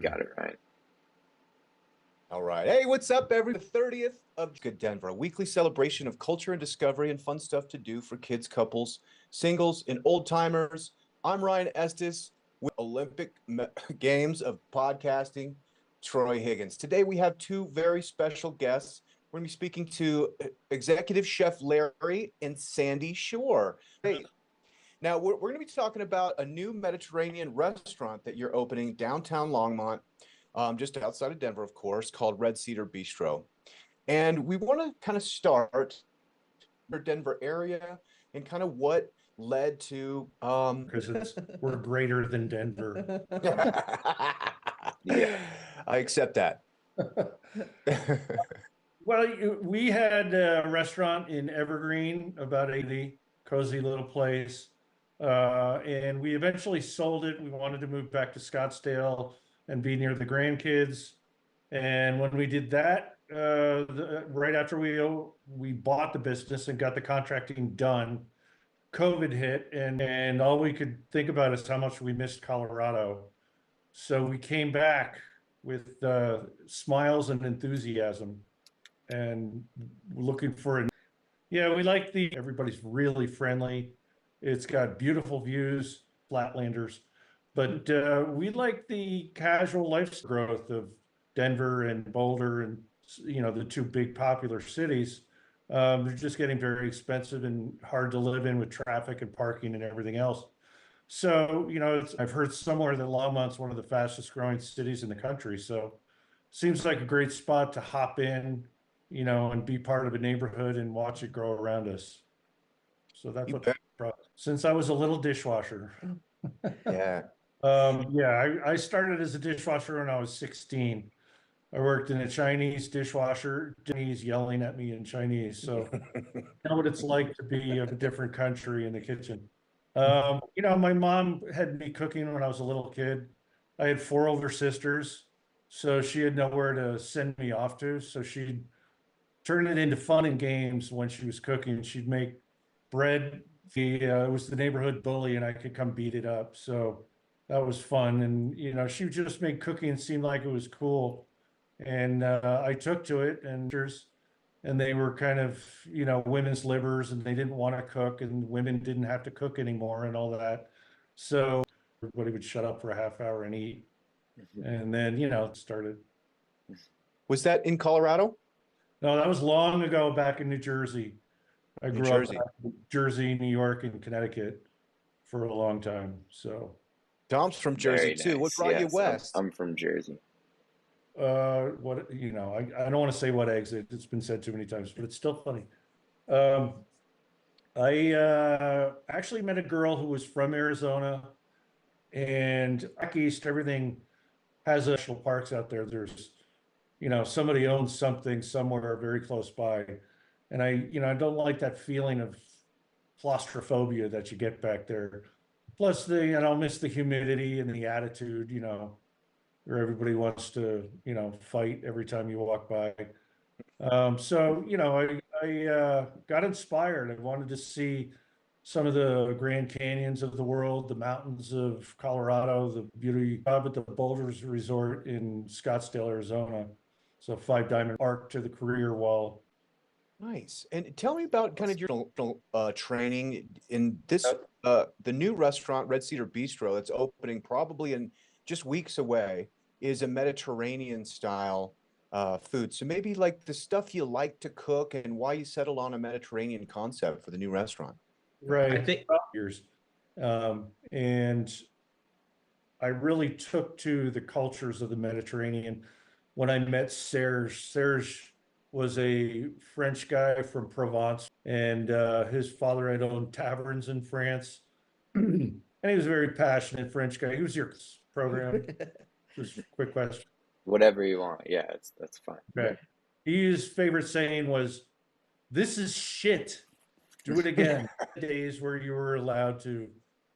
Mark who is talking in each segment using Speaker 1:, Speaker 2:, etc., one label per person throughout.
Speaker 1: Got it right.
Speaker 2: All right. Hey, what's up, everybody? The 30th of Good Denver, a weekly celebration of culture and discovery and fun stuff to do for kids, couples, singles, and old timers. I'm Ryan Estes with Olympic Games of Podcasting, Troy Higgins. Today we have two very special guests. We're going to be speaking to Executive Chef Larry and Sandy Shore. Hey, now we're going to be talking about a new Mediterranean restaurant that you're opening downtown Longmont, just outside of Denver, of course, called Cedar Bistro. And we want to kind of start the Denver area and kind of what led to
Speaker 3: because we're greater than Denver.
Speaker 2: Yeah, I accept that.
Speaker 3: Well, we had a restaurant in Evergreen, about 80, cozy little place. And we eventually sold it. We wanted to move back to Scottsdale and be near the grandkids. And when we did that, right after we bought the business and got the contracting done, COVID hit, and all we could think about is how much we missed Colorado. So we came back with smiles and enthusiasm and looking for yeah, we like everybody's really friendly. It's got beautiful views, Flatlanders, but we like the casual life growth of Denver and Boulder and, the two big popular cities. They're just getting very expensive and hard to live in with traffic and parking and everything else. So, I've heard somewhere that Longmont's one of the fastest growing cities in the country. So seems like a great spot to hop in, and be part of a neighborhood and watch it grow around us. So that's what since I was a little dishwasher.
Speaker 2: Yeah.
Speaker 3: I started as a dishwasher when I was 16. I worked in a Chinese dishwasher, Chinese yelling at me in Chinese. So I know what it's like to be of a different country in the kitchen. My mom had me cooking when I was a little kid. I had 4 older sisters, so she had nowhere to send me off to. So she'd turn it into fun and games when she was cooking. She'd make bread. It was the neighborhood bully, and I could come beat it up. So that was fun. And, she would just make cooking seem like it was cool. And I took to it, and they were kind of, women's livers, and they didn't want to cook, and women didn't have to cook anymore and all that. So everybody would shut up for a half hour and eat. And then, it started.
Speaker 2: Was that in Colorado?
Speaker 3: No, that was long ago back in New Jersey. I grew up in Jersey, New York, and Connecticut for a long time. So
Speaker 2: Tom's from Jersey too. What brought you west?
Speaker 1: I'm from Jersey.
Speaker 3: I don't want to say what exit. It's been said too many times, but it's still funny. I actually met a girl who was from Arizona, and back east, everything has national parks out there. There's, somebody owns something somewhere very close by. And I don't like that feeling of claustrophobia that you get back there. Plus I miss the humidity and the attitude, where everybody wants to, fight every time you walk by. I got inspired. I wanted to see some of the Grand Canyons of the world, the mountains of Colorado, the beauty of at the Boulders Resort in Scottsdale, Arizona. So 5 diamond arc to the career wall.
Speaker 2: Nice. And tell me about kind of your training in this, the new restaurant, Cedar Bistro, that's opening probably in just weeks away, is a Mediterranean style food. So maybe like the stuff you like to cook and why you settled on a Mediterranean concept for the new restaurant.
Speaker 3: Right. I think years. And I really took to the cultures of the Mediterranean when I met Serge. Serge was a French guy from Provence, and his father had owned taverns in France. And he was a very passionate French guy. Who's your program? Just a quick question.
Speaker 1: Whatever you want. Yeah, that's fine.
Speaker 3: Okay. His favorite saying was, "This is shit. Do it again." Days where you were allowed to,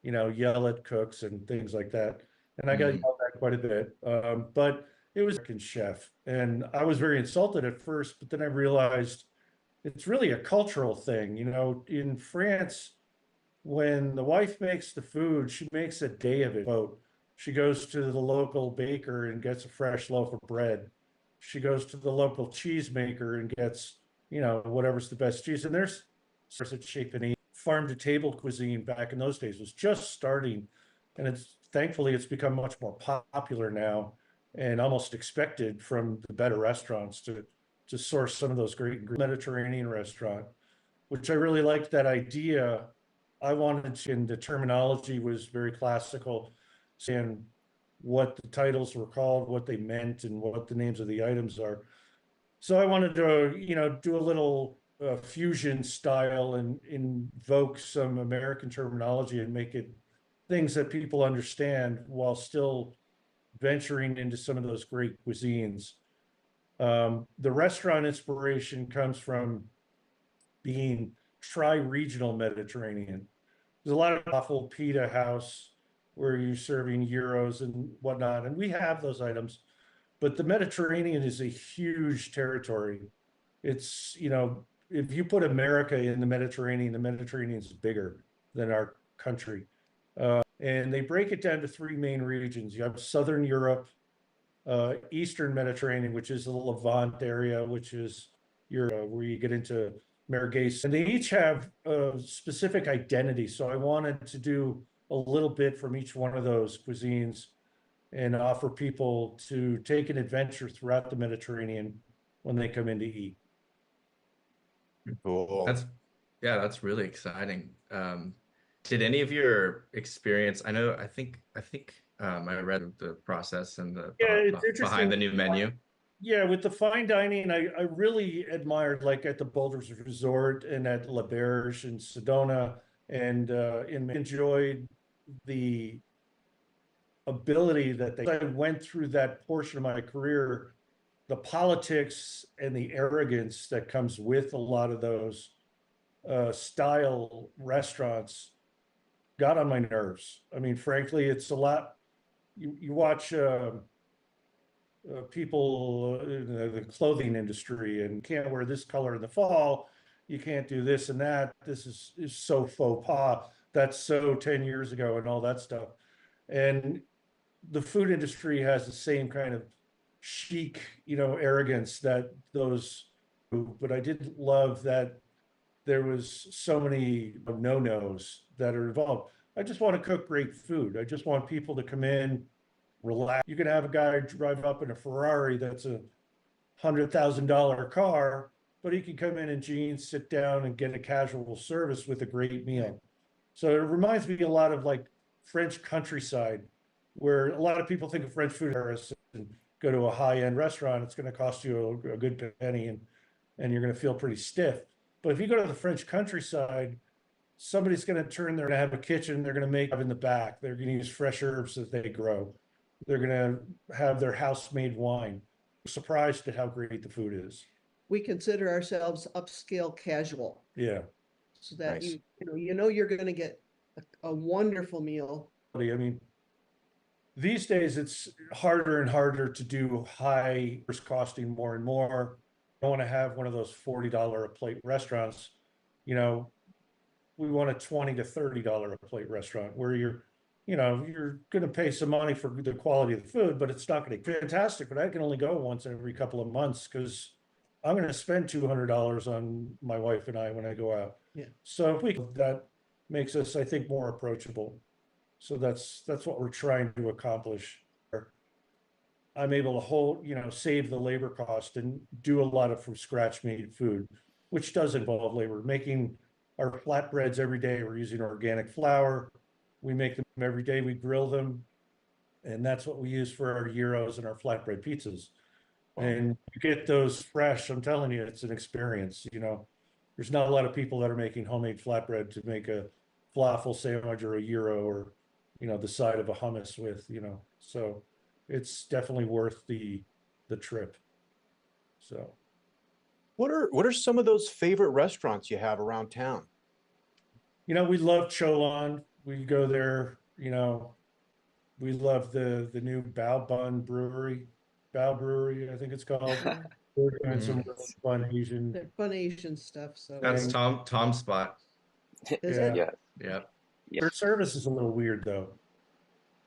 Speaker 3: yell at cooks and things like that. And I got yelled at quite a bit. But it was American chef. And I was very insulted at first, but then I realized it's really a cultural thing. In France, when the wife makes the food, she makes a day of it. She goes to the local baker and gets a fresh loaf of bread. She goes to the local cheesemaker and gets, whatever's the best cheese. And there's at Shape and Eat, farm to table cuisine back in those days was just starting. And thankfully it's become much more popular now and almost expected from the better restaurants to source some of those great Mediterranean restaurant, which I really liked that idea. I wanted to, and the terminology was very classical, saying what the titles were called, what they meant, and what the names of the items are. So I wanted to, do a little fusion style and invoke some American terminology and make it things that people understand while still venturing into some of those great cuisines. The restaurant inspiration comes from being tri-regional Mediterranean. There's a lot of awful pita house where you're serving gyros and whatnot, and we have those items, but the Mediterranean is a huge territory. It's, if you put America in the Mediterranean is bigger than our country. And they break it down to three main regions. You have Southern Europe, Eastern Mediterranean, which is the Levant area, which is where you get into Margate, and they each have a specific identity. So I wanted to do a little bit from each one of those cuisines and offer people to take an adventure throughout the Mediterranean when they come in to eat.
Speaker 2: Cool.
Speaker 4: That's really exciting. Did any of your experience, I think I read the process and
Speaker 3: it's
Speaker 4: behind the new menu.
Speaker 3: Yeah, with the fine dining, I really admired, like at the Boulders Resort and at La Berge and Sedona, and enjoyed the ability that I went through that portion of my career, the politics and the arrogance that comes with a lot of those style restaurants got on my nerves. I mean, frankly, it's a lot. You watch people in the clothing industry and can't wear this color in the fall. You can't do this and that. This is so faux pas. That's so 10 years ago and all that stuff. And the food industry has the same kind of chic, arrogance that those, but I did love that there was so many no-nos that are involved. I just want to cook great food. I just want people to come in, relax. You can have a guy drive up in a Ferrari that's a $100,000 car, but he can come in jeans, sit down, and get a casual service with a great meal. So it reminds me a lot of like French countryside, where a lot of people think of French food in Paris and go to a high-end restaurant, it's going to cost you a good penny and you're going to feel pretty stiff. But if you go to the French countryside, somebody's going to turn there to have a kitchen. They're going to make in the back. They're going to use fresh herbs that they grow. They're going to have their house-made wine. I'm surprised at how great the food is.
Speaker 5: We consider ourselves upscale casual.
Speaker 3: Yeah.
Speaker 5: So that
Speaker 2: Nice.
Speaker 5: you're going to get a wonderful meal.
Speaker 3: I mean, these days it's harder and harder to do high, it's costing more and more. I want to have one of those $40 a plate restaurants. We want a $20 to $30 a plate restaurant where you're going to pay some money for the quality of the food, but it's not going to be fantastic. But I can only go once every couple of months because I'm going to spend $200 on my wife and I when I go out.
Speaker 5: Yeah.
Speaker 3: So that makes us, I think, more approachable. So that's what we're trying to accomplish. I'm able to save the labor cost and do a lot of from scratch made food, which does involve labor. Making our flatbreads every day, we're using organic flour. We make them every day, we grill them. And that's what we use for our gyros and our flatbread pizzas. And you get those fresh, I'm telling you, it's an experience. There's not a lot of people that are making homemade flatbread to make a falafel sandwich or a gyro or, the side of a hummus with, so it's definitely worth the trip. So.
Speaker 2: What are some of those favorite restaurants you have around town?
Speaker 3: We love Cholon. We go there, we love the new Bao Brewery, I think it's called. We're doing some really fun Asian.
Speaker 5: They're fun Asian stuff. So
Speaker 4: That's Tom's spot.
Speaker 5: Is
Speaker 3: Yeah.
Speaker 5: it?
Speaker 1: Yeah.
Speaker 4: Yeah.
Speaker 3: Their service is a little weird though.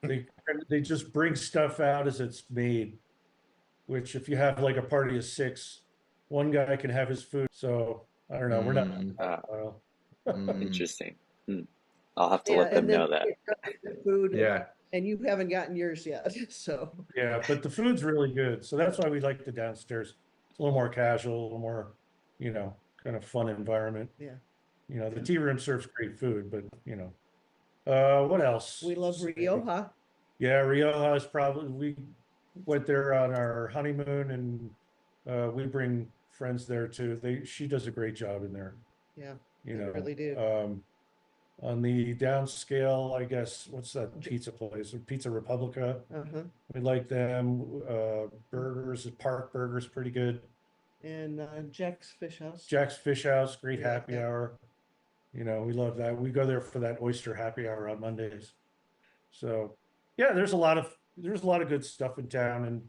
Speaker 3: They just bring stuff out as it's made, which if you have like a party of 6, one guy can have his food. So I don't know. We're not.
Speaker 4: Mm,
Speaker 3: Well,
Speaker 4: mm.
Speaker 1: Interesting. Hmm. I'll have to
Speaker 5: Yeah,
Speaker 1: let them
Speaker 5: and then
Speaker 1: know that.
Speaker 5: you get the food
Speaker 4: Yeah.
Speaker 5: and you haven't gotten yours yet, so.
Speaker 3: yeah, but the food's really good. So that's why we like the downstairs. It's a little more casual, a little more, kind of fun environment.
Speaker 5: Yeah.
Speaker 3: The tea room serves great food, but what else?
Speaker 5: We love Rioja.
Speaker 3: Yeah, Rioja is probably, we went there on our honeymoon and we bring friends there too. She does a great job in there,
Speaker 5: Yeah,
Speaker 3: you
Speaker 5: they
Speaker 3: know.
Speaker 5: really do.
Speaker 3: On the downscale, I guess, what's that pizza place? Pizza Republica.
Speaker 5: Uh-huh.
Speaker 3: We like them. Burgers, Park Burgers, pretty good.
Speaker 5: And Jack's Fish House.
Speaker 3: Jack's Fish House, great
Speaker 5: We like
Speaker 3: happy
Speaker 5: that.
Speaker 3: hour. We love that. We go there for that oyster happy hour on Mondays. So yeah, there's a lot of good stuff in town,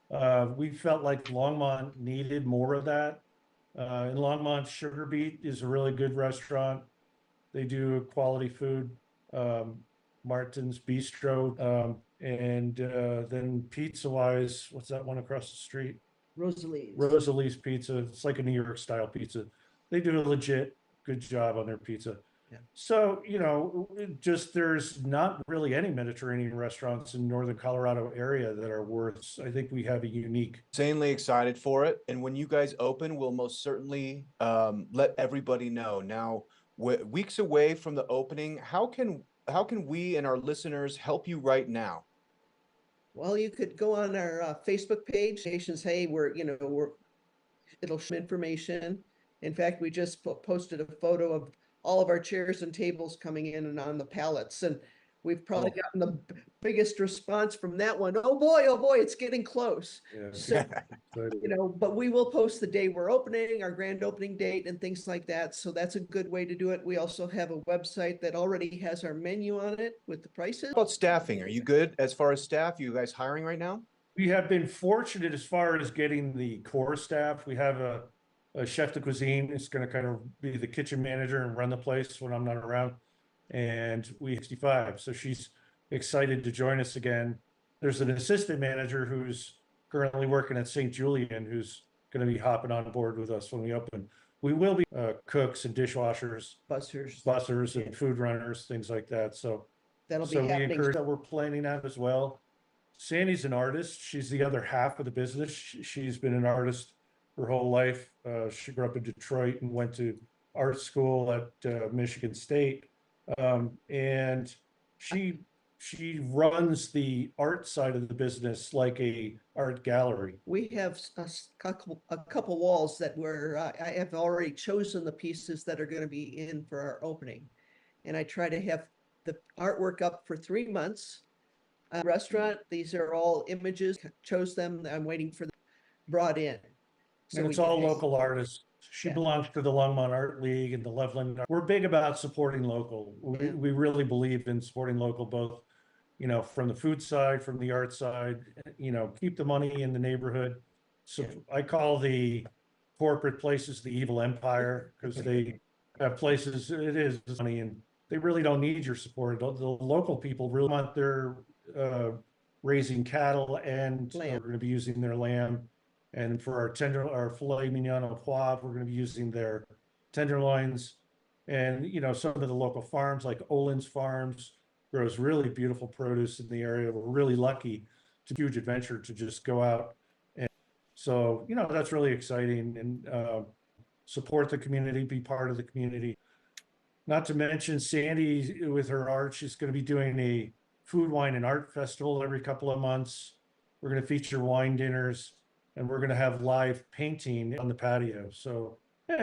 Speaker 3: and we felt like Longmont needed more of that. In Longmont, Sugar Beet is a really good restaurant. They do quality food. Martin's Bistro, and then pizza wise, what's that one across the street?
Speaker 5: Rosalie's.
Speaker 3: Rosalie's Pizza. It's like a New York style pizza. They do a legit good job on their pizza.
Speaker 5: Yeah.
Speaker 3: So, there's not really any Mediterranean restaurants in Northern Colorado area that are worth, I think we have a unique.
Speaker 2: Insanely excited for it. And when you guys open, we'll most certainly let everybody know. Now, weeks away from the opening, how can we and our listeners help you right now?
Speaker 5: Well, you could go on our Facebook page, stations. Hey, it'll show information. In fact, we just posted a photo of all of our chairs and tables coming in and on the pallets, and we've probably gotten the biggest response from that one. Oh boy, it's getting close.
Speaker 3: Yeah.
Speaker 5: So, but we will post the day we're opening, our grand opening date and things like that. So that's a good way to do it. We also have a website that already has our menu on it with the prices.
Speaker 2: How about staffing? Are you good as far as staff? You guys hiring right now?
Speaker 3: We have been fortunate as far as getting the core staff. We have a chef de cuisine is going to kind of be the kitchen manager and run the place when I'm not around. And we 65, so she's excited to join us again. There's an assistant manager who's currently working at St. Julian who's going to be hopping on board with us when we open. We will be cooks and dishwashers, bussers and food runners, things like that. So
Speaker 5: that'll be
Speaker 3: we
Speaker 5: happening.
Speaker 3: encourage that. We're planning that as well. Sandy's an artist. She's the other half of the business. She's been an artist her whole life. She grew up in Detroit and went to art school at Michigan State. And she runs the art side of the business like a art gallery.
Speaker 5: We have a couple walls that I have already chosen the pieces that are going to be in for our opening. And I try to have the artwork up for 3 months. Restaurant, these are all images, chose them. I'm waiting for them brought in.
Speaker 3: So and it's all local artists. She belongs to the Longmont Art League and the Loveland. We're big about supporting local. We really believe in supporting local, both, from the food side, from the art side, keep the money in the neighborhood. So I call the corporate places the evil empire because they have places, it is money, and they really don't need your support. The local people really want their raising cattle, and we're going to be using their lamb. And for our filet mignon au poivre, we're going to be using their tenderloins. And, some of the local farms like Olin's Farms grows really beautiful produce in the area. We're really lucky. It's a huge adventure to just go out. And so, that's really exciting, and support the community, be part of the community. Not to mention Sandy with her art, she's going to be doing a food, wine, and art festival every couple of months. We're going to feature wine dinners. And we're going to have live painting on the patio. So,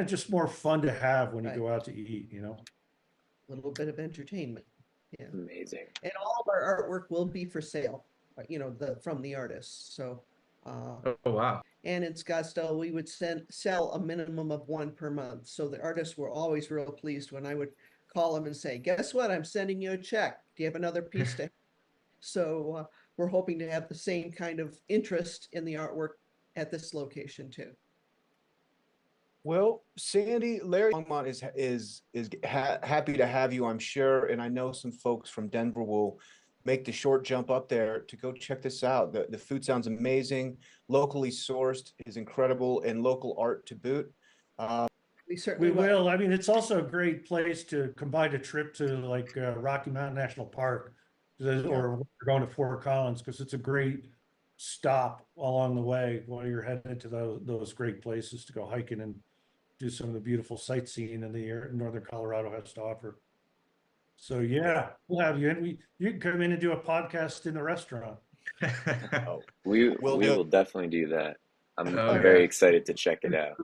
Speaker 3: just more fun to have when you go out to eat, A
Speaker 5: little bit of entertainment. Yeah.
Speaker 1: Amazing.
Speaker 5: And all of our artwork will be for sale, from the artists. So,
Speaker 4: oh, wow.
Speaker 5: And in Scottsdale, we would sell a minimum of 1 per month. So the artists were always real pleased when I would call them and say, guess what? I'm sending you a check. Do you have another piece to? So we're hoping to have the same kind of interest in the artwork at this location too.
Speaker 2: Well, Sandy, Larry Longmont is happy to have you, I'm sure, and I know some folks from Denver will make the short jump up there to go check this out. The food sounds amazing, locally sourced is incredible, and local art to boot.
Speaker 5: We
Speaker 3: We
Speaker 5: certainly
Speaker 3: will. I mean, it's also a great place to combine a trip to like Rocky Mountain National Park, or we're going to Fort Collins, because it's a great stop along the way while you're headed to those great places to go hiking and do some of the beautiful sightseeing in the northern Colorado has to offer. So yeah, we'll have you, and you can come in and do a podcast in the restaurant.
Speaker 2: Oh,
Speaker 1: We
Speaker 2: Will
Speaker 1: we
Speaker 2: do.
Speaker 1: will definitely do that.
Speaker 4: Oh,
Speaker 1: I'm
Speaker 4: yeah.
Speaker 1: very excited to check it out.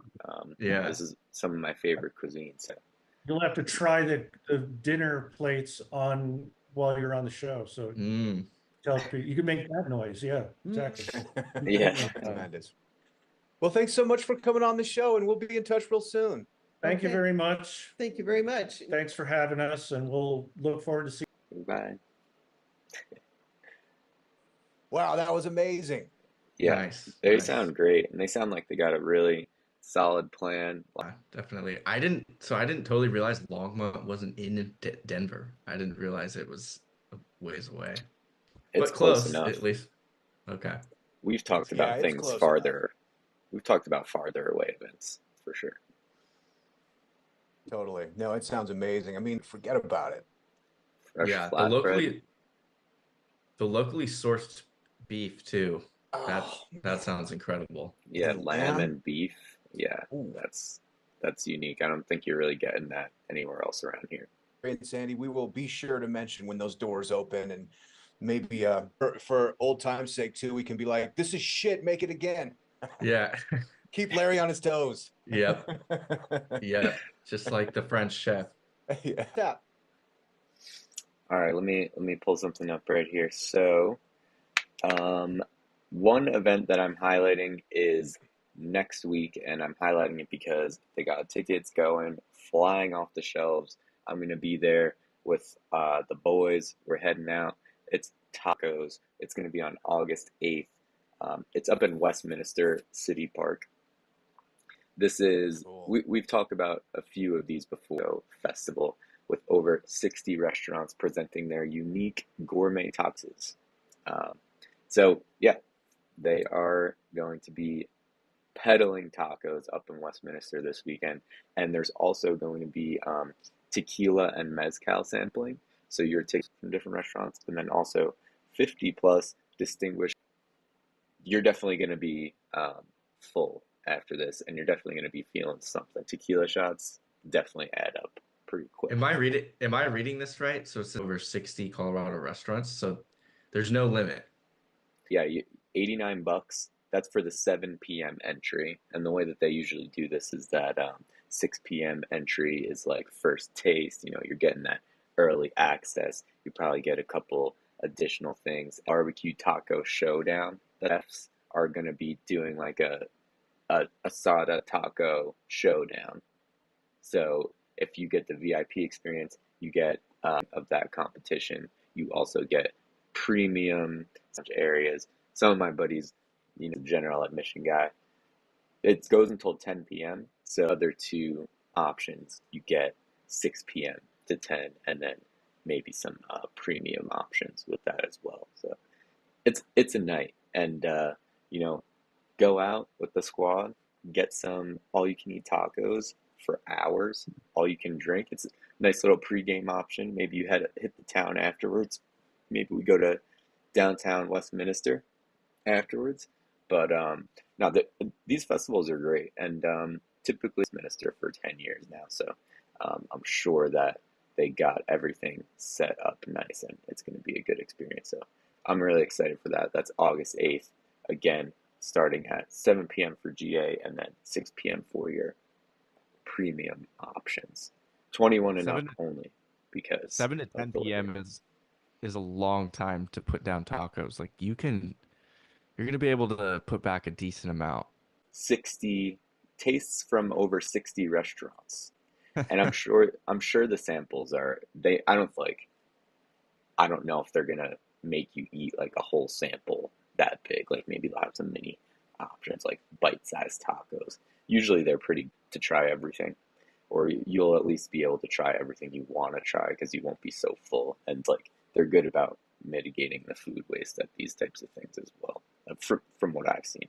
Speaker 4: Yeah.
Speaker 1: This is some of my favorite cuisine. So
Speaker 3: You'll have to try the dinner plates on while you're on the show. So
Speaker 4: Mm.
Speaker 3: tell people you can make that noise. Yeah, exactly.
Speaker 1: yeah,
Speaker 2: Tremendous. Well, thanks so much for coming on the show, and we'll be in touch real soon.
Speaker 3: Thank you
Speaker 5: Okay.
Speaker 3: very much.
Speaker 5: Thank you very much.
Speaker 3: Thanks for having us, and we'll look forward to seeing.
Speaker 1: bye.
Speaker 2: Wow, that was amazing.
Speaker 1: Yeah,
Speaker 4: Nice.
Speaker 1: they
Speaker 4: Nice.
Speaker 1: sound great, and they sound like they got a really solid plan.
Speaker 4: Yeah, definitely. I didn't totally realize Longmont wasn't in Denver. I didn't realize it was a ways away.
Speaker 1: It's
Speaker 4: But
Speaker 1: close
Speaker 4: close,
Speaker 1: enough.
Speaker 4: at least. Okay.
Speaker 1: We've talked
Speaker 2: Yeah,
Speaker 1: about
Speaker 2: it's
Speaker 1: things
Speaker 2: close enough.
Speaker 1: farther. We've talked about farther away events for sure.
Speaker 2: Totally. No, it sounds amazing. I mean, forget about it.
Speaker 1: Fresh
Speaker 4: Yeah,
Speaker 1: flatbread.
Speaker 4: the locally sourced beef too.
Speaker 2: Oh,
Speaker 4: That sounds incredible.
Speaker 1: Yeah,
Speaker 2: And
Speaker 1: lamb
Speaker 2: lamb.
Speaker 1: and beef. Yeah,
Speaker 2: Ooh.
Speaker 1: that's unique. I don't think you're really getting that anywhere else around here.
Speaker 2: And Sandy, we will be sure to mention when those doors open, and maybe for old time's sake too, we can be like, "This is shit. Make it again."
Speaker 4: Yeah.
Speaker 2: Keep Larry on his toes.
Speaker 4: Yep. Yeah. Just like the French chef.
Speaker 2: Yeah.
Speaker 1: All right, let me pull something up right here. So, one event that I'm highlighting is next week, and I'm highlighting it because they got tickets going, flying off the shelves. I'm going to be there with the boys. We're heading out. It's tacos. It's going to be on August 8th. It's up in Westminster City Park. This is,
Speaker 2: Cool.
Speaker 1: we've talked about a few of these before. Festival with over 60 restaurants presenting their unique gourmet tacos. So, yeah, they are going to be peddling tacos up in Westminster this weekend. And there's also going to be tequila and mezcal sampling. So you're taking from different restaurants, and then also 50 plus distinguished. You're definitely going to be full after this, and you're definitely going to be feeling something. Tequila shots definitely add up pretty quick.
Speaker 4: Am I reading this right? So it's over 60 Colorado restaurants. So there's no limit.
Speaker 1: Yeah, $89. That's for the 7 p.m. entry. And the way that they usually do this is that 6 p.m. entry is like first taste. You know, you're getting that early access. You probably get a couple additional things. Barbecue Taco Showdown. The chefs are going to be doing like a asada taco showdown. So if you get the VIP experience, you get of that competition. You also get premium areas. Some of my buddies, you know, general admission guy, it goes until 10 p.m. So other two options, you get 6 p.m. to 10, and then maybe some premium options with that as well. So it's a night, and you know, go out with the squad, get some all-you-can-eat tacos for hours, all you can drink. It's a nice little pregame option. Maybe you hit the town afterwards. Maybe we go to downtown Westminster afterwards. But now these festivals are great, and typically Westminster for 10 years now. So I'm sure that they got everything set up nice, and it's going to be a good experience. So I'm really excited for that. That's August 8th. Again, starting at 7 p.m. for GA, and then 6 p.m. for your premium options. 21 and up only, because
Speaker 6: 7 to 10 p.m. is a long time to put down tacos. Like you're gonna be able to put back a decent amount.
Speaker 1: 60 tastes from over 60 restaurants. And I'm sure the samples are I don't know if they're gonna make you eat like a whole sample that big. Like maybe they'll have some mini options like bite-sized tacos. Usually they're pretty to try everything, or you'll at least be able to try everything you want to try because you won't be so full. And like they're good about mitigating the food waste at these types of things as well, from what I've seen.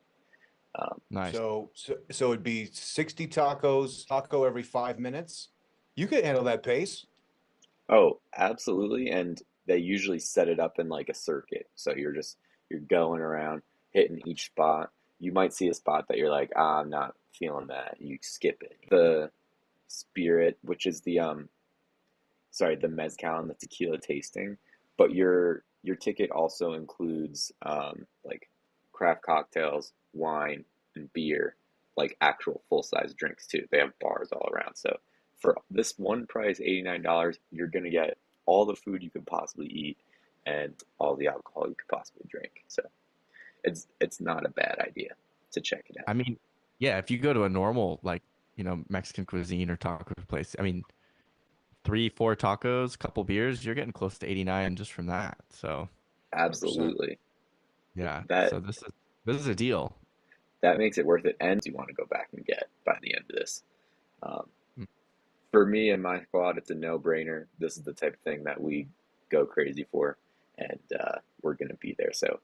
Speaker 6: Nice.
Speaker 2: So it'd be 60 tacos, taco every 5 minutes. You could handle that pace.
Speaker 1: Oh, absolutely. And they usually set it up in like a circuit. So you're going around hitting each spot. You might see a spot that you're like, ah, I'm not feeling that. You skip it. The spirit, which is the mezcal and the tequila tasting, but your ticket also includes like craft cocktails, wine, and beer, like actual full-size drinks too. They have bars all around. So for this one price, $89, you're gonna get all the food you could possibly eat and all the alcohol you could possibly drink. So it's not a bad idea to check it
Speaker 6: I
Speaker 1: out.
Speaker 6: mean, yeah, if you go to a normal like, Mexican cuisine or taco place, I mean, 3, 4 tacos, couple beers, you're getting close to 89 just from that. So
Speaker 2: 100%.
Speaker 1: Absolutely.
Speaker 6: yeah,
Speaker 1: That
Speaker 6: so this is a deal.
Speaker 1: that makes it worth it, and you want to go back and get by the end of this. Um,
Speaker 6: Mm.
Speaker 1: for me and my squad, it's a no-brainer. This is the type of thing that we go crazy for, and we're gonna be there. So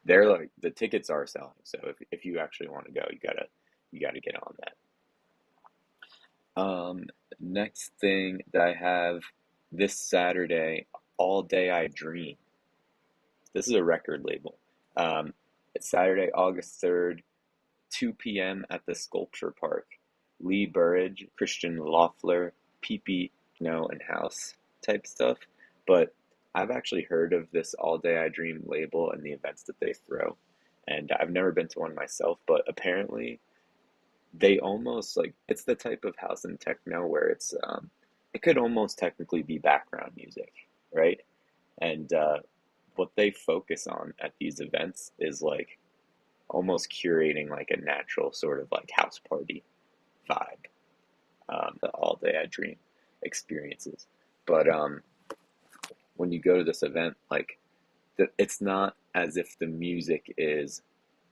Speaker 1: they're like the tickets are selling. So if you actually want to go, you gotta get on that. Next thing that I have this Saturday, All Day I Dream. This is a record label. It's Saturday, August 3rd, 2 p.m. at the Sculpture Park. Lee Burridge, Christian Loeffler, Pee and House type stuff. But I've actually heard of this All Day I Dream label and the events that they throw. And I've never been to one myself, but apparently they almost like it's the type of house and techno where it could almost technically be background music, right? And what they focus on at these events is like almost curating like a natural sort of like house party vibe, the All Day I Dream experiences. But when you go to this event, like it's not as if the music is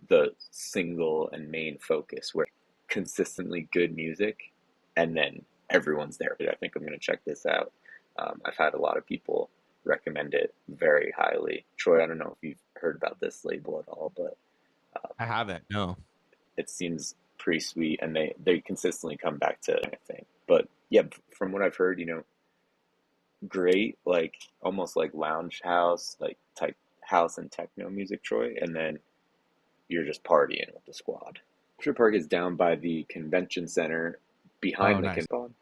Speaker 1: the single and main focus, where consistently good music, and then everyone's there. I think I'm going to check this out. I've had a lot of people recommend it very highly. Troy, I don't know if you've heard about this label at all, but
Speaker 6: I haven't. No.
Speaker 1: it seems pretty sweet, and they consistently come back to anything. But yeah, from what I've heard, great, like almost like lounge house, like type house and techno music, Troy, and then you're just partying with the squad. Sculpture Park is down by the convention center
Speaker 6: Oh,
Speaker 1: behind the
Speaker 6: nice.
Speaker 1: con.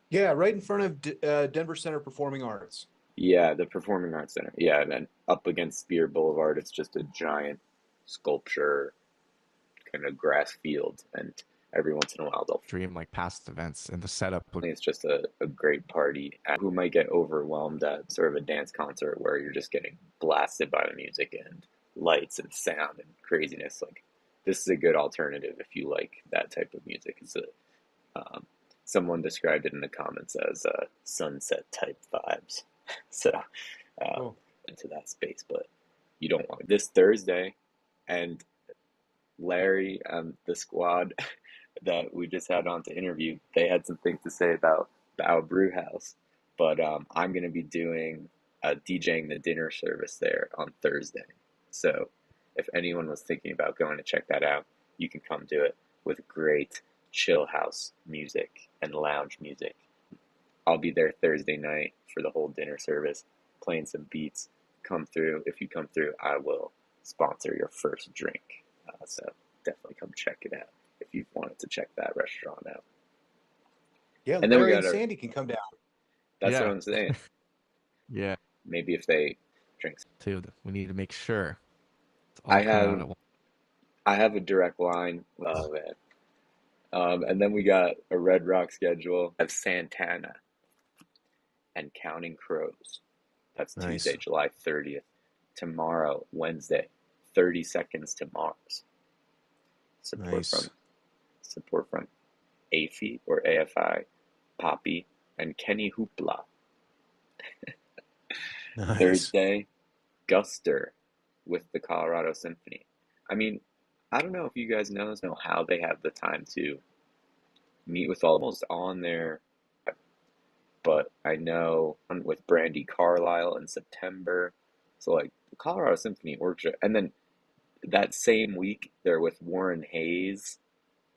Speaker 2: Yeah, right in front of Denver Center Performing Arts.
Speaker 1: Yeah, the Performing Arts Center. Yeah, and then up against Spear Boulevard, it's just a giant sculpture kind of grass field, and every once in a while they'll
Speaker 6: Dream like past events and the setup.
Speaker 1: it's just a great party. Who might get overwhelmed at sort of a dance concert where you're just getting blasted by the music and lights and sound and craziness. Like this is a good alternative if you like that type of music. Someone described it in the comments as sunset type vibes. So
Speaker 2: Cool.
Speaker 1: into that space, but you don't want it. This Thursday, and Larry and the squad that we just had on to interview, they had some things to say about Bao Brew House. But I'm going to be doing DJing the dinner service there on Thursday. So if anyone was thinking about going to check that out, you can come do it with great chill house music and lounge music. I'll be there Thursday night for the whole dinner service, playing some beats. Come through. If you come through, I will sponsor your first drink. So definitely come check it out if you've wanted to check that restaurant out.
Speaker 2: Yeah,
Speaker 1: And then we
Speaker 2: Larry
Speaker 1: got
Speaker 2: and
Speaker 1: our,
Speaker 2: Sandy can come down.
Speaker 1: that's what
Speaker 6: Yeah.
Speaker 1: I'm saying.
Speaker 6: Yeah.
Speaker 1: Maybe if they drink.
Speaker 6: Too. We need to make sure it's all
Speaker 1: I
Speaker 6: coming out
Speaker 1: have
Speaker 6: at once.
Speaker 1: I have a direct line. Oh man. And then we got a Red Rock schedule of Santana and Counting Crows. That's
Speaker 2: Nice.
Speaker 1: Tuesday, July 30th. Tomorrow, Wednesday, 30 Seconds to Mars.
Speaker 2: Nice.
Speaker 1: Support from AFI or AFI, Poppy, and Kenny Hoopla.
Speaker 2: Nice.
Speaker 1: Thursday, Guster with the Colorado Symphony. I mean, I don't know if you guys know how they have the time to meet with almost on their but I know with Brandy Carlisle in September. So like the Colorado Symphony Orchestra, and then that same week they're with Warren Hayes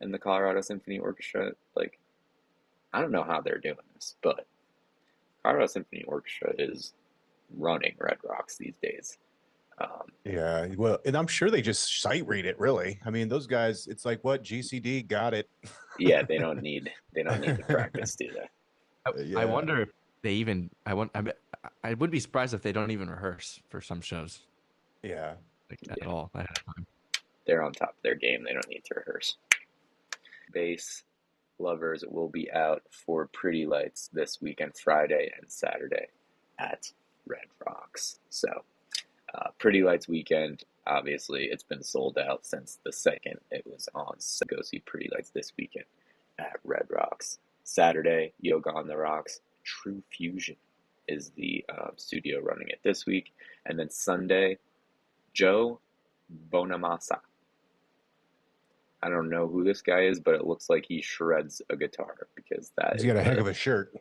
Speaker 1: and the Colorado Symphony Orchestra. Like I don't know how they're doing this, but Colorado Symphony Orchestra is running Red Rocks these days.
Speaker 2: Yeah, well, and I'm sure they just sight read it. Really, I mean, those guys. It's like what GCD got it.
Speaker 1: Yeah, they don't need to practice, do they?
Speaker 6: I
Speaker 2: Yeah.
Speaker 6: wonder if they even. I would be surprised if they don't even rehearse for some shows,
Speaker 2: Yeah.
Speaker 6: like at all ahead of time.
Speaker 1: They're on top of their game. They don't need to rehearse. Bass lovers will be out for Pretty Lights this weekend, Friday and Saturday at Red Rocks. So, Pretty Lights weekend, obviously, it's been sold out since the second it was on. So go see Pretty Lights this weekend at Red Rocks. Saturday, Yoga on the Rocks, True Fusion is the studio running it this week. And then Sunday, Joe Bonamassa. I don't know who this guy is, but it looks like he shreds a guitar because
Speaker 2: He's got a heck of a shirt.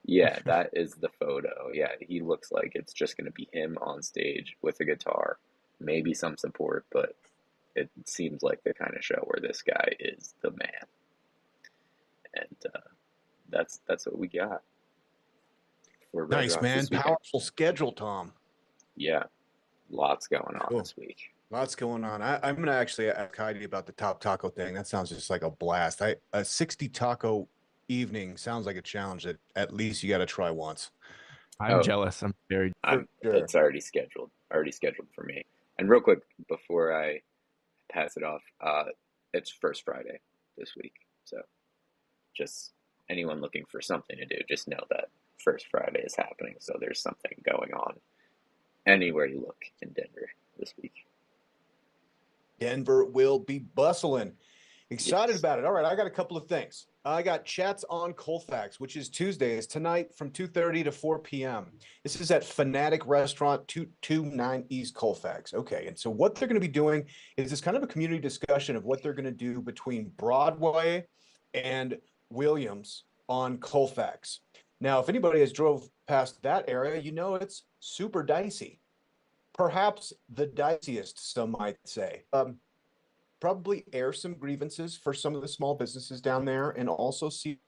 Speaker 1: Yeah, that is the photo. Yeah, he looks like it's just going to be him on stage with a guitar, maybe some support, but it seems like the kind of show where this guy is the man. And that's what we got for Red
Speaker 2: Nice,
Speaker 1: Rocks
Speaker 2: man.
Speaker 1: this weekend.
Speaker 2: Powerful schedule, Tom.
Speaker 1: Yeah, lots going on
Speaker 2: Cool.
Speaker 1: this week.
Speaker 2: Lots going on. I'm gonna actually ask Heidi about the top taco thing. That sounds just like a blast. A 60 taco evening sounds like a challenge that at least you got to try once.
Speaker 6: I'm
Speaker 1: Oh.
Speaker 6: jealous. I'm very.
Speaker 2: Sure.
Speaker 1: It's already scheduled for me. And real quick before I pass it off, it's First Friday this week. So just anyone looking for something to do, just know that First Friday is happening. So there's something going on anywhere you look in Denver this week.
Speaker 2: Denver will be bustling. Excited
Speaker 1: Yes.
Speaker 2: about it. All right, I got a couple of things. I got Chats on Colfax, which is Tuesdays tonight from 2:30 to 4 p.m. This is at Fanatic Restaurant, 229 East Colfax. Okay, and so what they're going to be doing is this kind of a community discussion of what they're going to do between Broadway and Williams on Colfax. Now, if anybody has drove past that area, you know it's super dicey. Perhaps the diciest, some might say. Probably air some grievances for some of the small businesses down there, and also see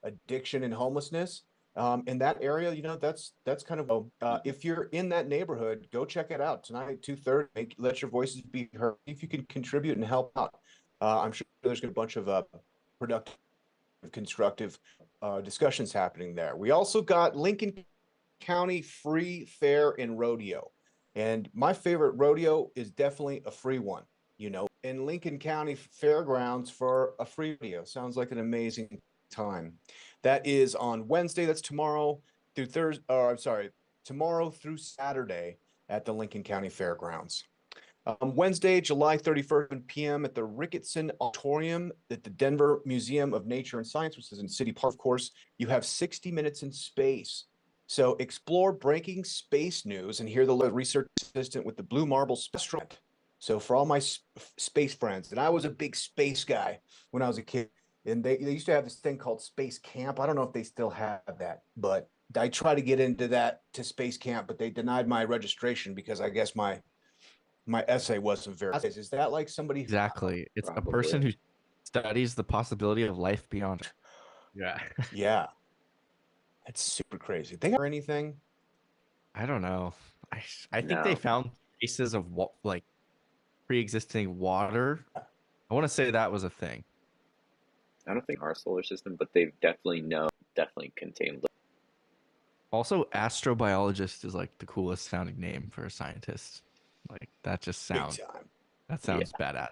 Speaker 2: addiction and homelessness in that area. You know, that's kind of if you're in that neighborhood, go check it out tonight at 2:30. Let your voices be heard. If you can contribute and help out, I'm sure there's going to be a bunch of productive, constructive discussions happening there. We also got Lincoln County Free Fair and Rodeo, and my favorite rodeo is definitely a free one. You know, in Lincoln County Fairgrounds for a free rodeo. Sounds like an amazing time. That is on Wednesday. That's tomorrow through Thursday. Or I'm sorry, tomorrow through Saturday at the Lincoln County Fairgrounds. Wednesday, July 31st, 7 p.m. at the Ricketson Auditorium at the Denver Museum of Nature and Science, which is in City Park, of course. You have 60 minutes in space. So explore breaking space news and hear the research assistant with the Blue Marble Restaurant. So for all my space friends, and I was a big space guy when I was a kid, and they used to have this thing called Space Camp. I don't know if they still have that, but I tried to get into that to Space Camp, but they denied my registration because I guess my essay wasn't very. Is that like somebody?
Speaker 6: Exactly. It's
Speaker 1: Probably.
Speaker 6: a person who studies the possibility of life beyond. Yeah.
Speaker 2: Yeah. That's super crazy. They got anything?
Speaker 6: I don't know. I think they
Speaker 1: No.
Speaker 6: found traces of what like pre-existing water. I want to say that was a thing.
Speaker 1: I don't think our solar system, but they definitely contain.
Speaker 6: Also, astrobiologist is like the coolest sounding name for a scientist. Like that just
Speaker 2: Big
Speaker 6: sounds
Speaker 2: time.
Speaker 6: badass.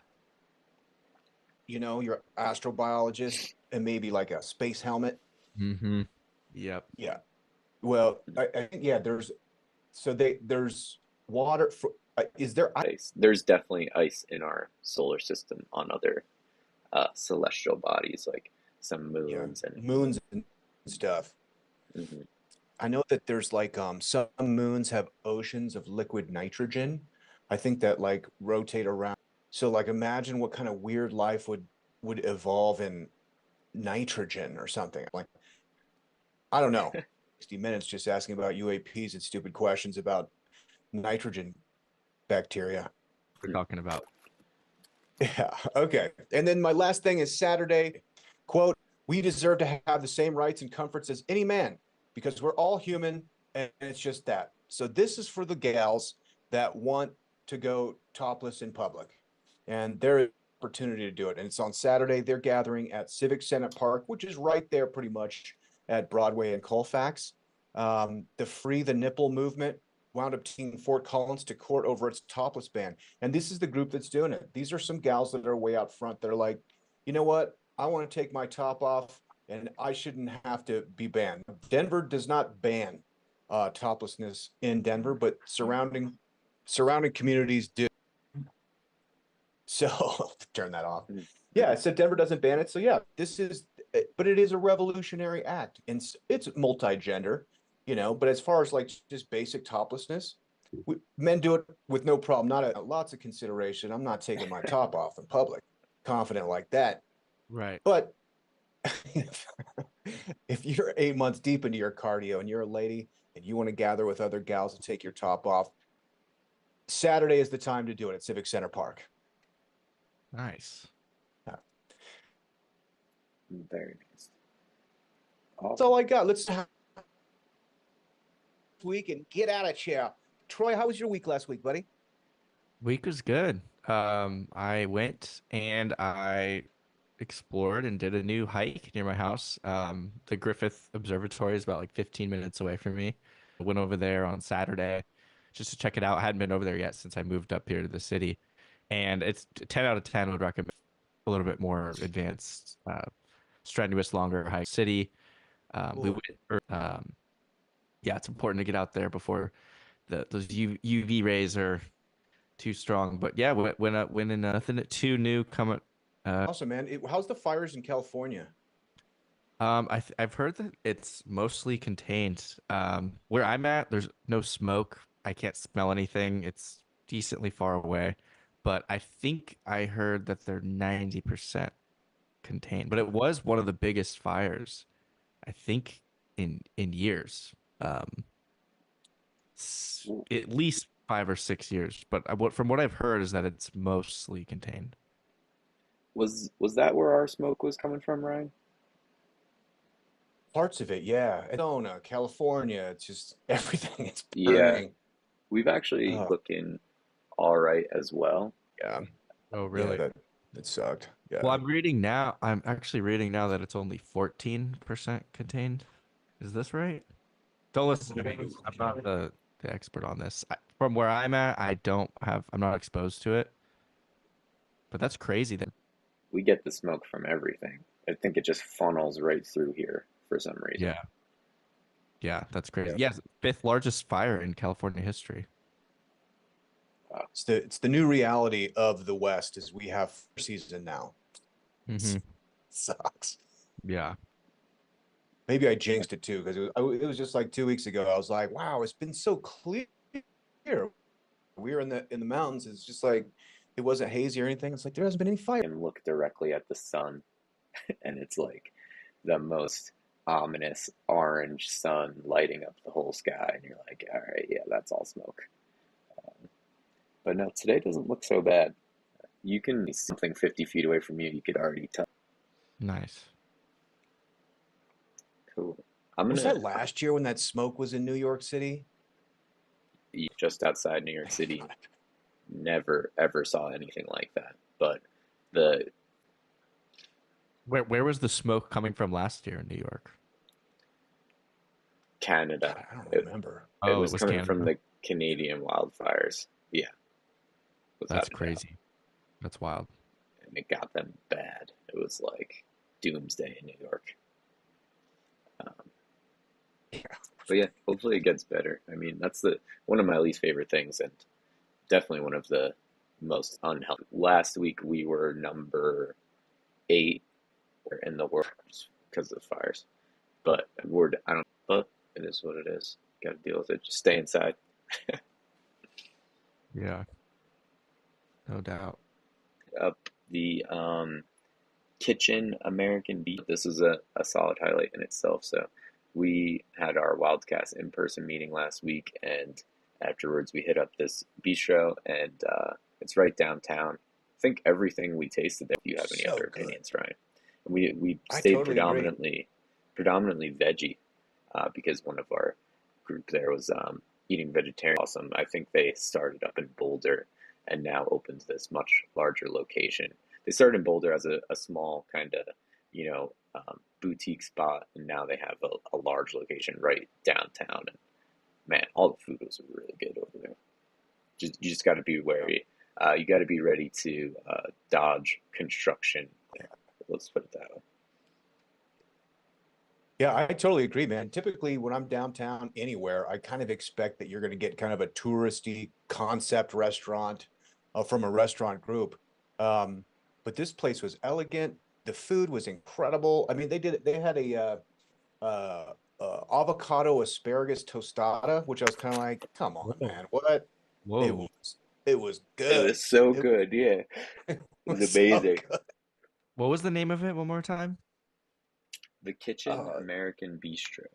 Speaker 2: You know, you're an astrobiologist and maybe like a space helmet.
Speaker 6: Mm-hmm. Yep.
Speaker 2: Yeah. Well, I think there's water for. Is there
Speaker 1: Ice. There's definitely ice in our solar system on other celestial bodies, like some moons
Speaker 2: and stuff?
Speaker 1: Mhm.
Speaker 2: I know that there's like some moons have oceans of liquid nitrogen. I think that like rotate around. So like imagine what kind of weird life would evolve in nitrogen or something. Like I don't know. 60 minutes just asking about UAPs and stupid questions about nitrogen bacteria.
Speaker 6: We're talking about.
Speaker 2: Yeah. Okay. And then my last thing is Saturday, quote, we deserve to have the same rights and comforts as any man because we're all human and it's just that. So this is for the gals that want to go topless in public and their opportunity to do it. And it's on Saturday. They're gathering at Civic Center Park, which is right there pretty much at Broadway and Colfax. The Free the Nipple movement wound up taking Fort Collins to court over its topless ban. And this is the group that's doing it. These are some gals that are way out front. They're like, you know what? I want to take my top off and I shouldn't have to be banned. Denver does not ban toplessness in Denver, but surrounding communities do. So turn that off. Yeah, so Denver doesn't ban it. So yeah, but it is a revolutionary act and it's multi-gender, you know, but as far as like just basic toplessness, men do it with no problem, lots of consideration. I'm not taking my top off in public, confident like that.
Speaker 6: Right.
Speaker 2: But if you're 8 months deep into your cardio and you're a lady and you want to gather with other gals and take your top off, Saturday is the time to do it at Civic Center Park.
Speaker 6: Nice.
Speaker 2: Yeah.
Speaker 1: Very nice.
Speaker 2: That's all I got. Let's have week and get out of chair. Troy, how was your week last week, buddy?
Speaker 6: Week was good. I went and I explored and did a new hike near my house. The Griffith Observatory is about like 15 minutes away from me. I went over there on Saturday just to check it out. I hadn't been over there yet since I moved up here to the city. And it's 10 out of 10 would recommend a little bit more advanced, strenuous, longer hike. City. Yeah, it's important to get out there before those UV rays are too strong. But yeah, went in nothing too new coming.
Speaker 2: Awesome, man. How's the fires in California?
Speaker 6: I've heard that it's mostly contained. Where I'm at, there's no smoke. I can't smell anything. It's decently far away, but I think I heard that they're 90% contained. But it was one of the biggest fires, I think, in years. At least 5 or 6 years. But from what I've heard is that it's mostly contained.
Speaker 1: Was that where our smoke was coming from, Ryan?
Speaker 2: Parts of it, yeah. Arizona, California, it's just everything is
Speaker 1: Yeah.
Speaker 2: burning.
Speaker 1: We've actually looking all right as well.
Speaker 2: Yeah.
Speaker 6: Oh, really?
Speaker 2: Yeah, that sucked. Yeah.
Speaker 6: Well, I'm actually reading now that it's only 14% contained. Is this right? Don't listen to me. I'm not the expert on this. From where I'm at, I'm not exposed to it. But that's crazy then.
Speaker 1: We get the smoke from everything. I think it just funnels right through here for some reason.
Speaker 6: Yeah. Yeah, that's crazy.
Speaker 2: Yeah.
Speaker 6: Yeah, 5th largest fire in California history.
Speaker 1: Wow.
Speaker 2: It's the new reality of the West is we have season now.
Speaker 6: Mm-hmm.
Speaker 2: Sucks.
Speaker 6: Yeah.
Speaker 2: Maybe I jinxed it too because it was just like 2 weeks ago. I was like, wow, it's been so clear. We were in the mountains. It's just like it wasn't hazy or anything. It's like there hasn't been any fire.
Speaker 1: And look directly at the sun, and it's like the most ominous orange sun lighting up the whole sky, and you're like, all right, yeah, that's all smoke. But no, today doesn't look so bad. You can see something 50 feet away from you. You could already tell.
Speaker 6: Nice.
Speaker 1: Cool.
Speaker 2: Was that last year when that smoke was in New York City?
Speaker 1: Just outside New York City. Never ever saw anything like that. But
Speaker 6: Where was the smoke coming from last year in New York?
Speaker 1: Canada.
Speaker 2: I don't remember.
Speaker 1: It was coming
Speaker 6: Canada.
Speaker 1: from the Canadian wildfires. Yeah.
Speaker 6: That's crazy. That's wild.
Speaker 1: And it got them bad. It was like doomsday in New York. But yeah, hopefully it gets better. I mean, that's one of my least favorite things, and definitely one of the most unhealthy. Last week we were number 8 in the world because of the fires. But but it is what it is. Got to deal with it. Just stay inside.
Speaker 6: Yeah. No doubt.
Speaker 1: Up the Kitchen American Beef. This is a solid highlight in itself. So we had our Wildcast in-person meeting last week, and afterwards we hit up this bistro, and it's right downtown. I think everything we tasted there. If you have any
Speaker 2: So
Speaker 1: other
Speaker 2: good.
Speaker 1: opinions, Ryan? We
Speaker 2: I
Speaker 1: stayed
Speaker 2: totally agree.
Speaker 1: predominantly veggie, because one of our group there was eating vegetarian. Awesome. I think they started up in Boulder and now opened this much larger location. They started in Boulder as a small kind of, boutique spot, and now they have a large location right downtown. And man, all the food was really good over there. You just got to be wary. You got to be ready to dodge construction. Let's put it that way.
Speaker 2: Yeah, I totally agree, man. Typically, when I'm downtown anywhere, I kind of expect that you're going to get kind of a touristy concept restaurant from a restaurant group. But this place was elegant. The food was incredible. I mean, they had a avocado asparagus tostada, which I was kind of like, come on,
Speaker 6: Whoa.
Speaker 2: man, what?
Speaker 6: Whoa.
Speaker 2: It was
Speaker 1: It
Speaker 2: good.
Speaker 1: was so
Speaker 2: It
Speaker 1: good. Yeah, it was
Speaker 2: was so
Speaker 1: amazing.
Speaker 2: good.
Speaker 6: What was the name of it one more time?
Speaker 1: The Kitchen
Speaker 2: Uh,
Speaker 1: American Bistro.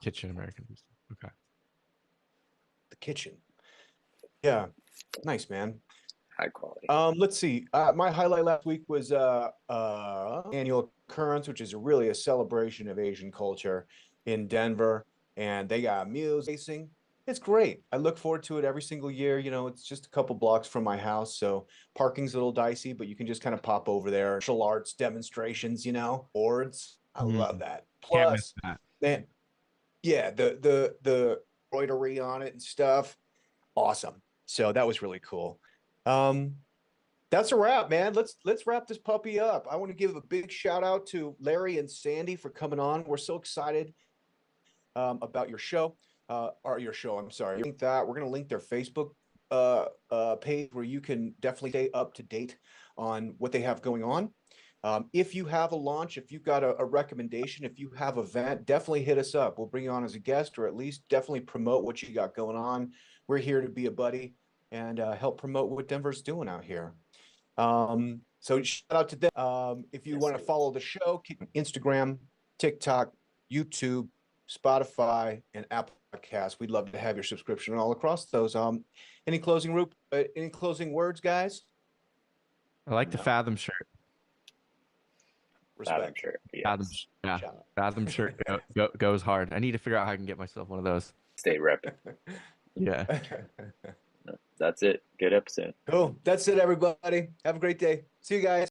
Speaker 6: Kitchen American Bistro. Okay.
Speaker 2: the kitchen. Yeah, nice, man.
Speaker 1: High quality.
Speaker 2: Let's see. My highlight last week was annual occurrence, which is really a celebration of Asian culture in Denver, and they got music racing. It's great. I look forward to it every single year. You know, it's just a couple blocks from my house, so parking's a little dicey, but you can just kind of pop over there. Martial arts demonstrations, boards. I love that.
Speaker 6: Can't miss
Speaker 2: Plus,
Speaker 6: that.
Speaker 2: man, yeah, the embroidery on it and stuff. Awesome. So that was really cool. That's a wrap, man. Let's wrap this puppy up. I want to give a big shout out to Larry and Sandy for coming on. We're so excited about your show. Or your show, I'm sorry. Link that. We're gonna link their Facebook page where you can definitely stay up to date on what they have going on. If you have a launch, if you've got a recommendation, if you have an event, definitely hit us up. We'll bring you on as a guest, or at least definitely promote what you got going on. We're here to be a buddy and help promote what Denver's doing out here. So shout out to them. If you want to follow the show, keep Instagram, TikTok, YouTube, Spotify, and Apple Podcasts. We'd love to have your subscription all across those. Any closing words, guys?
Speaker 6: I like the
Speaker 1: No.
Speaker 6: Fathom shirt.
Speaker 1: Fathom
Speaker 2: Respect.
Speaker 1: shirt.
Speaker 6: Fathom,
Speaker 1: Yes.
Speaker 6: yeah.
Speaker 2: Shout out.
Speaker 6: Fathom shirt goes hard. I need to figure out how I can get myself one of those.
Speaker 1: Stay repping.
Speaker 6: Yeah.
Speaker 1: No, that's it. Good episode.
Speaker 2: Cool. That's it, everybody. Have a great day. See you guys.